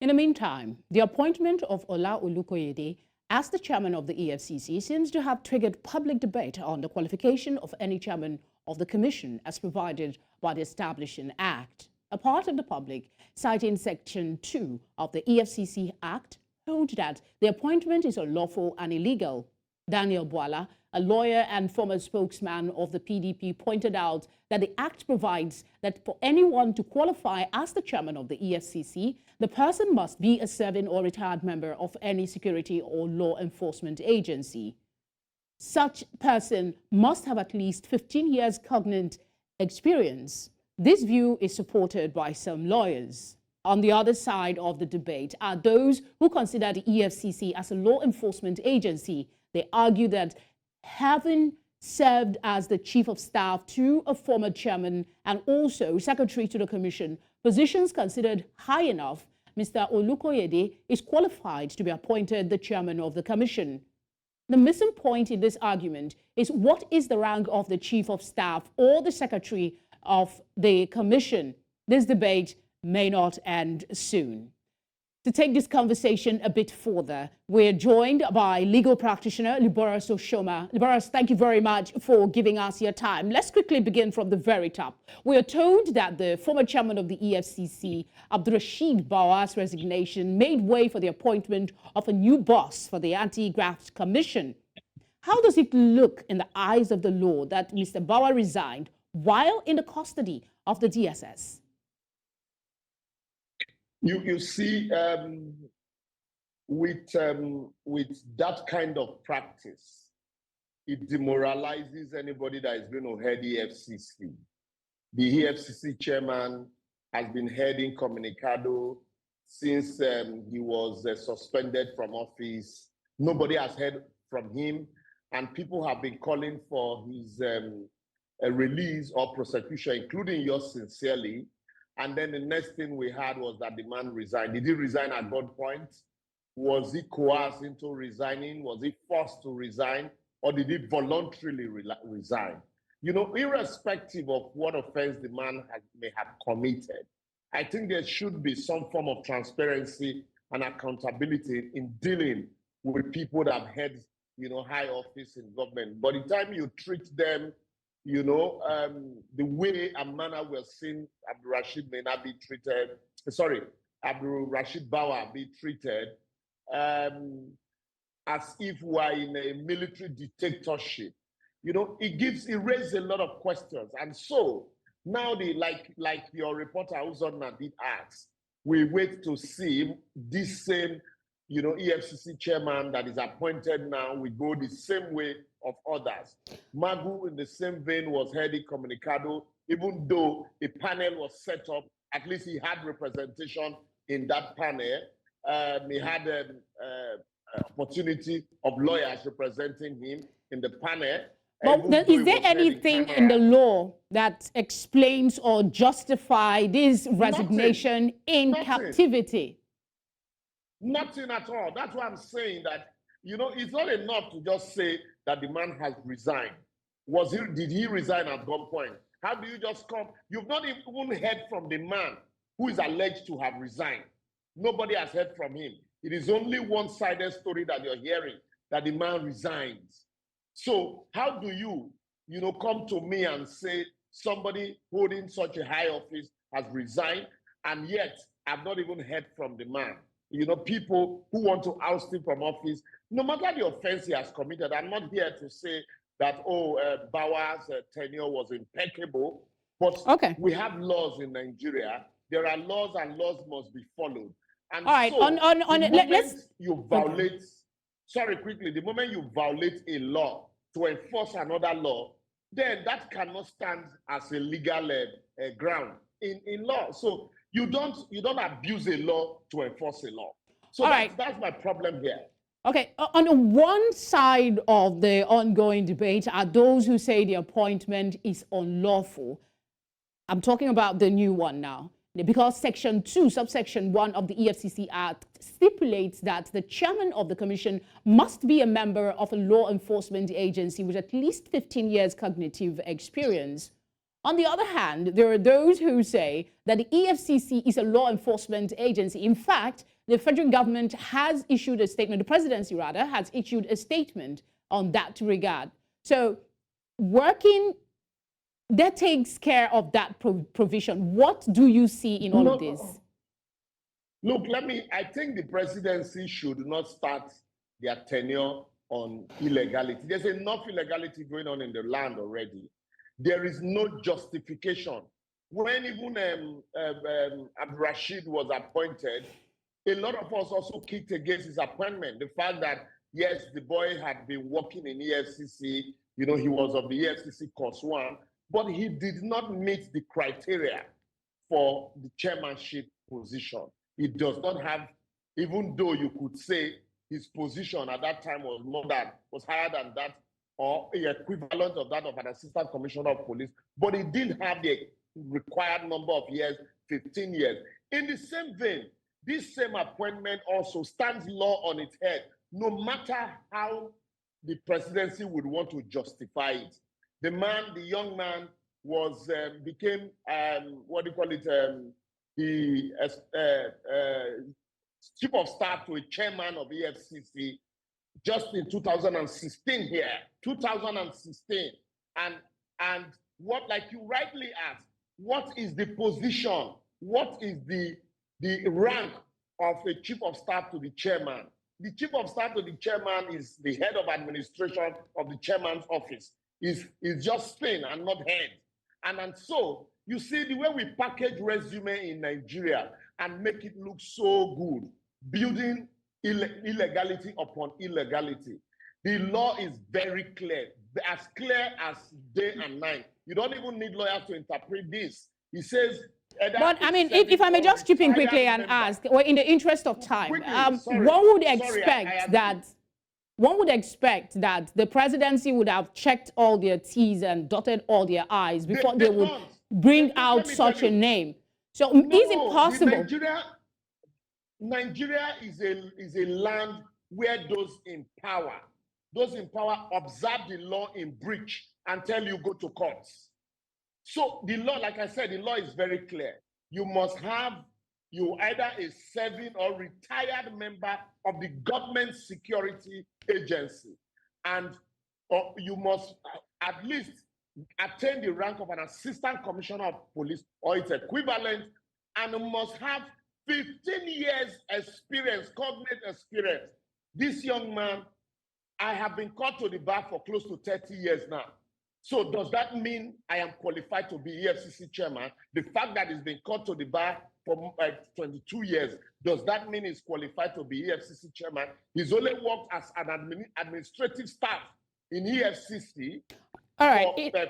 In the meantime, the appointment of Ola Olukoyede as the chairman of the EFCC seems to have triggered public debate on the qualification of any chairman of the commission as provided by the Establishing Act. A part of the public, citing Section 2 of the EFCC Act, hold that the appointment is unlawful and illegal. Daniel Bola, a lawyer and former spokesman of the PDP, pointed out that the Act provides that for anyone to qualify as the chairman of the EFCC, the person must be a serving or retired member of any security or law enforcement agency. Such person must have at least 15 years cognate experience. This view is supported by some lawyers. On the other side of the debate are those who consider the EFCC as a law enforcement agency. They argue that having served as the chief of staff to a former chairman and also secretary to the commission, positions considered high enough, Mr. Olukoyede is qualified to be appointed the chairman of the commission. The missing point in this argument is what is the rank of the chief of staff or the secretary of the commission. This debate may not end soon. To take this conversation a bit further, we're joined by legal practitioner Liboras Oshoma. Liboras, thank you very much for giving us your time. Let's quickly begin from the very top. We are told that the former chairman of the EFCC, Abdurrashid Bawa's resignation made way for the appointment of a new boss for the Anti-Graft Commission. How does it look in the eyes of the law that Mr. Bawa resigned while in the custody of the DSS? You see, with that kind of practice, it demoralizes anybody that is going to head the EFCC. The EFCC chairman has been heading Communicado since he was suspended from office. Nobody has heard from him, and people have been calling for his release or prosecution, including yours sincerely. And then the next thing we had was that the man resigned. Did he resign at gunpoint? Was he coerced into resigning? Was he forced to resign? Or did he voluntarily resign? You know, irrespective of what offense the man may have committed, I think there should be some form of transparency and accountability in dealing with people that have had, high office in government. But the time you treat them, the way and manner we're seeing Abdurrashid may not be treated, Abdurrashid Bawa be treated as if we're in a military dictatorship. It raises a lot of questions. And so now like your reporter Uzonna did ask, we wait to see this same EFCC chairman that is appointed now, we go the same way of others. Magu, in the same vein, was heading Communicado. Even though a panel was set up, at least he had representation in that panel. He had an opportunity of lawyers representing him in the panel. But is there anything in the law that explains or justifies this resignation in captivity? Nothing at all. That's why I'm saying that, it's not enough to just say that the man has resigned. Did he resign at gunpoint? How do you just come? You've not even heard from the man who is alleged to have resigned. Nobody has heard from him. It is only one-sided story that you're hearing, that the man resigns. So how do you, come to me and say somebody holding such a high office has resigned, and yet I've not even heard from the man? People who want to oust him from office, no matter the offense he has committed. I'm not here to say that, Bawa's tenure was impeccable, but we have laws in Nigeria. There are laws, and laws must be followed. And all right, the moment you violate a law to enforce another law, then that cannot stand as a legal ground in law. So you don't abuse a law to enforce a law. So that's my problem here. Okay, on one side of the ongoing debate are those who say the appointment is unlawful. I'm talking about the new one now. Because Section 2, subsection 1 of the EFCC Act stipulates that the chairman of the commission must be a member of a law enforcement agency with at least 15 years cognitive experience. On the other hand, there are those who say that the EFCC is a law enforcement agency. In fact, the federal government has issued a statement, the presidency rather, has issued a statement on that regard. So working, that takes care of that provision. What do you see in all of this? Look, I think the presidency should not start their tenure on illegality. There's enough illegality going on in the land already. There is no justification. When even Rashid was appointed, a lot of us also kicked against his appointment. The fact that, yes, the boy had been working in EFCC, you know, he was of the EFCC Course 1, but he did not meet the criteria for the chairmanship position. He does not have, even though you could say his position at that time was higher than that, or the equivalent of that of an assistant commissioner of police, but he didn't have the required number of years, 15 years. In the same vein, this same appointment also stands law on its head, no matter how the presidency would want to justify it. The young man became, the chief of staff to a chairman of EFCC just in 2016 here, 2016. And what, like you rightly asked, what is the position? What is the rank of a chief of staff to the chairman? The chief of staff to the chairman is the head of administration of the chairman's office. Is just spin and not head. And so you see the way we package resume in Nigeria and make it look so good, building illegality upon illegality. The law is very clear as day and night. You don't even need lawyers to interpret this. He says, but I mean, if I may just chip in quickly and ask, well, in the interest of time, one would expect that the presidency would have checked all their T's and dotted all their I's before they would bring out such a name. So is it possible? Nigeria is a land where those in power observe the law in breach until you go to courts. So the law, like I said, the law is very clear. You must have either a serving or retired member of the government security agency, and you must at least attain the rank of an assistant commissioner of police or its equivalent, and you must have 15 years experience, cognate experience. This young man, I have been called to the bar for close to 30 years now. So does that mean I am qualified to be EFCC chairman? The fact that he's been called to the bar for 22 years, does that mean he's qualified to be EFCC chairman? He's only worked as an administrative staff in EFCC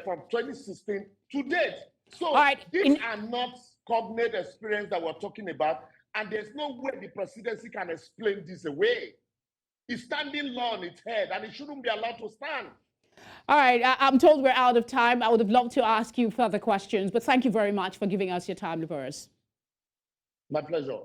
from 2016 to date. So these are not cognate experience that we're talking about, and there's no way the presidency can explain this away. It's standing law on its head, and it shouldn't be allowed to stand. All right, I'm told we're out of time. I would have loved to ask you further questions, but thank you very much for giving us your time, Liveris. My pleasure.